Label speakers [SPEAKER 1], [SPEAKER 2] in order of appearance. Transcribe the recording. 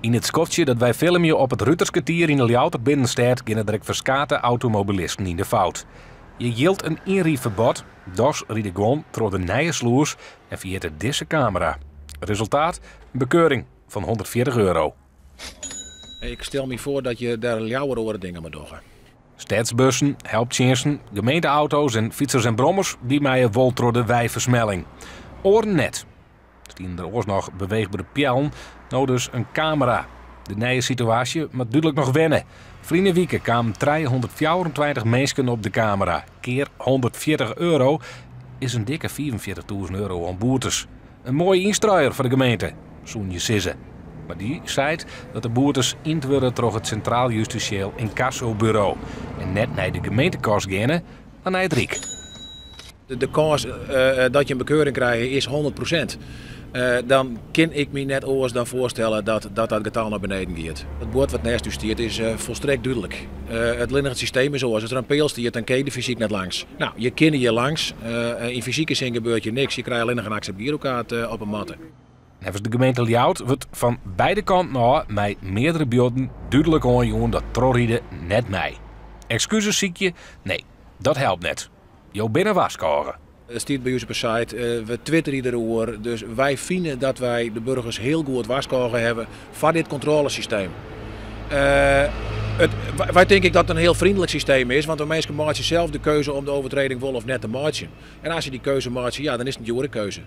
[SPEAKER 1] In het skotje dat wij filmen op het Rutterskwartier in de Ljouwter Binnenstad gaan er direct verskate automobilisten in de fout. Je hield een inriefverbod, dus ried ik gewoon door de nije sloers en via deze camera. Resultaat? Een bekeuring van €140.
[SPEAKER 2] Ik stel me voor dat je daar jouwer dingen moet doen.
[SPEAKER 1] Stadsbussen, helptjensten, gemeenteauto's en fietsers en brommers die mij een wol door de wijversmelling. Oren net. Stien er oors nog beweegbare pjellen, nou dus een camera. De nieuwe situatie moet duidelijk nog wennen. Vrienden wieken kwamen 324 mensen op de camera. Keer €140 is een dikke €44.000 aan boetes. Een mooie instruier voor de gemeente, zo'n je sissen. Maar die zei dat de boetes in worden door het Centraal Justitieel Incassobureau. En net naar de gemeentekast gaan, maar naar het Riek.
[SPEAKER 2] De kans dat je een bekeuring krijgt is 100%. Dan kan ik me net oors dan voorstellen dat getal naar beneden gaat. Het bord wat naast u stiert is volstrekt duidelijk. Het liggende systeem is zoals als er een peel stiert, dan kun je de fysiek net langs. Nou, je kan hier langs. In fysieke zin gebeurt je niks. Je krijgt alleen nog een accepteerkaart op een matte.
[SPEAKER 1] Nevens de gemeente Ljouwt wordt van beide kanten nou met meerdere beelden duidelijk aanjongen dat trorrieden net mij. Excuses ziek je? Nee, dat helpt net. Jo binnen waskoren.
[SPEAKER 2] Het staat bij ons op de site, we twitteren erover, dus wij vinden dat wij de burgers heel goed waskoren hebben van dit controlesysteem. Wij denken dat het een heel vriendelijk systeem is, want de mensen maken zelf de keuze om de overtreding wel of net te maken. En als je die keuze maakt, ja, dan is het een keuze.